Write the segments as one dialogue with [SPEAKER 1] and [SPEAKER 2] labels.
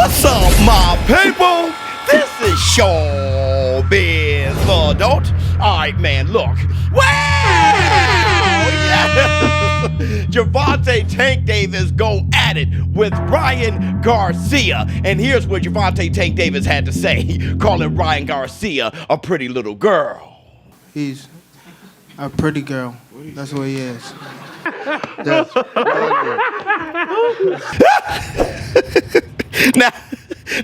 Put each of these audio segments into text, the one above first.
[SPEAKER 1] What's up, my people? This is ShowBizz, the adult. All right, man, look. Wow! Yes! Gervonta Tank Davis go at it with Ryan Garcia. And here's what Gervonta Tank Davis had to say, calling Ryan Garcia a pretty little girl.
[SPEAKER 2] He's a pretty girl. That's what he is.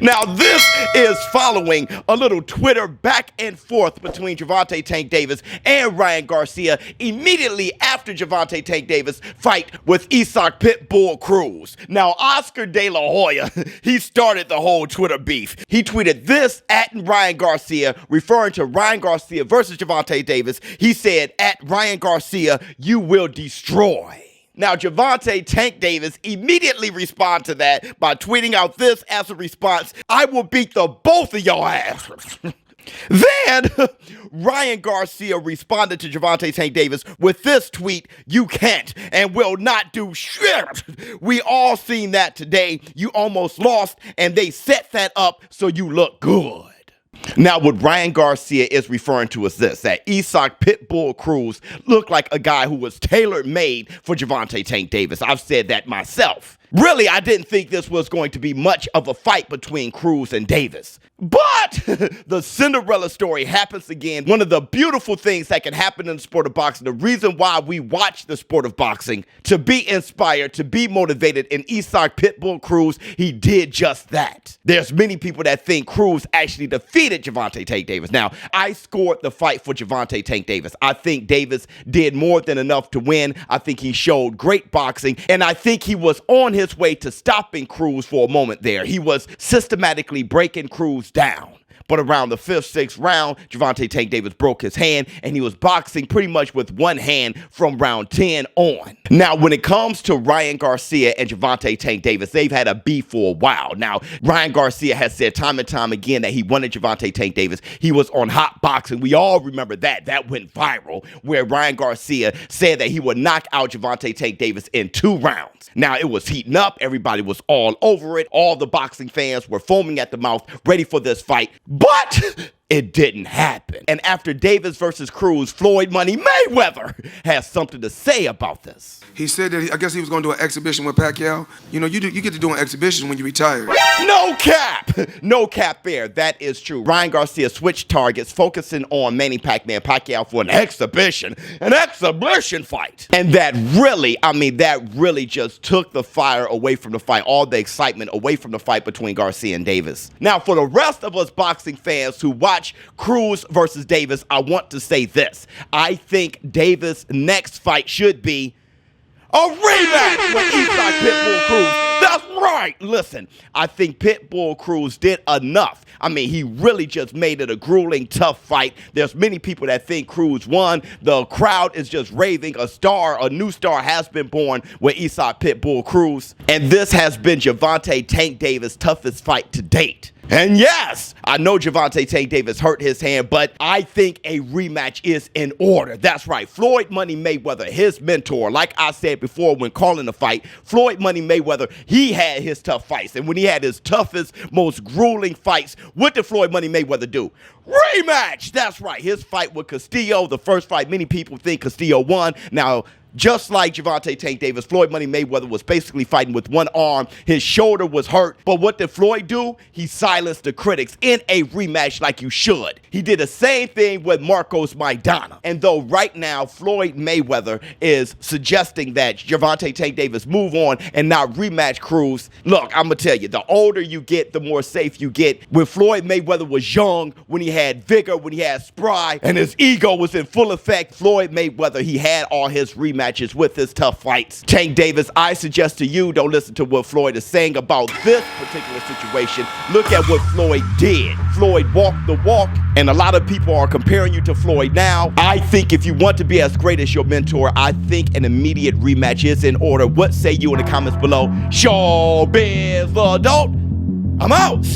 [SPEAKER 1] Now this is following a little Twitter back and forth between Gervonta Tank Davis and Ryan Garcia immediately after Gervonta Tank Davis fight with Isaac Pitbull Cruz. Now Oscar De La Hoya, he started the whole Twitter beef. He tweeted this at Ryan Garcia, referring to Ryan Garcia versus Gervonta Davis. He said, at Ryan Garcia, you will destroy. Now, Gervonta Tank Davis immediately responded to that by tweeting out this as a response: I will beat the both of your asses. Then, Ryan Garcia responded to Gervonta Tank Davis with this tweet: you can't and will not do shit. We all seen that today. You almost lost, and they set that up so you look good. Now, what Ryan Garcia is referring to is this, that Isaac Pitbull Cruz looked like a guy who was tailor-made for Gervonta Tank Davis. I've said that myself. Really, I didn't think this was going to be much of a fight between Cruz and Davis. But the Cinderella story happens again. One of the beautiful things that can happen in the sport of boxing, the reason why we watch the sport of boxing, to be inspired, to be motivated, and Isaac Pitbull Cruz, he did just that. There's many people that think Cruz actually defeated Gervonta Tank Davis. Now, I scored the fight for Gervonta Tank Davis. I think Davis did more than enough to win. I think he showed great boxing, and I think he was on his way to stopping Cruz for a moment there. He was systematically breaking Cruz down. But around the 5th, 6th round, Gervonta Tank Davis broke his hand, and he was boxing pretty much with one hand from round 10 on. Now, when it comes to Ryan Garcia and Gervonta Tank Davis, they've had a beef for a while. Now, Ryan Garcia has said time and time again that he wanted Gervonta Tank Davis. He was on Hot Boxing. We all remember that. That went viral, where Ryan Garcia said that he would knock out Gervonta Tank Davis in 2 rounds. Now, it was heating up. Everybody was all over it. All the boxing fans were foaming at the mouth, ready for this fight. But it didn't happen. And after Davis versus Cruz, Floyd Money Mayweather has something to say about this.
[SPEAKER 3] He said that I guess he was going to do an exhibition with Pacquiao. You know, you get to do an exhibition when you retire.
[SPEAKER 1] No cap! No cap there. That is true. Ryan Garcia switched targets, focusing on Manny Pacquiao for an exhibition fight. And that really just took the fire away from the fight, all the excitement away from the fight between Garcia and Davis. Now, for the rest of us boxing fans who watch Cruz versus Davis, I want to say this. I think Davis' next fight should be a rematch with Isaac Pitbull Cruz. That's right. Listen, I think Pitbull Cruz did enough. I mean, he really just made it a grueling, tough fight. There's many people that think Cruz won. The crowd is just raving. A new star has been born with Isaac Pitbull Cruz. And this has been Gervonta Tank Davis' toughest fight to date. And yes, I know Gervonta Tank Davis hurt his hand, but I think a rematch is in order. That's right. Floyd Money Mayweather, his mentor, like I said before when calling the fight, Floyd Money Mayweather, he had his tough fights. And when he had his toughest, most grueling fights, what did Floyd Money Mayweather do? Rematch! That's right. His fight with Castillo, the first fight, many people think Castillo won. Now, just like Gervonta Tank Davis, Floyd Money Mayweather was basically fighting with one arm. His shoulder was hurt. But what did Floyd do? He silenced the critics in a rematch like you should. He did the same thing with Marcos Maidana. And though right now Floyd Mayweather is suggesting that Gervonta Tank Davis move on and not rematch Cruz, look, I'm going to tell you, the older you get, the more safe you get. When Floyd Mayweather was young, when he had vigor, when he had spry, and his ego was in full effect, Floyd Mayweather, he had all his rematches with his tough fights. Tank Davis, I suggest to you, don't listen to what Floyd is saying about this particular situation. Look at what Floyd did. Floyd walked the walk, and a lot of people are comparing you to Floyd now. I think if you want to be as great as your mentor, I think an immediate rematch is in order. What say you in the comments below? ShowBizz the adult. I'm out.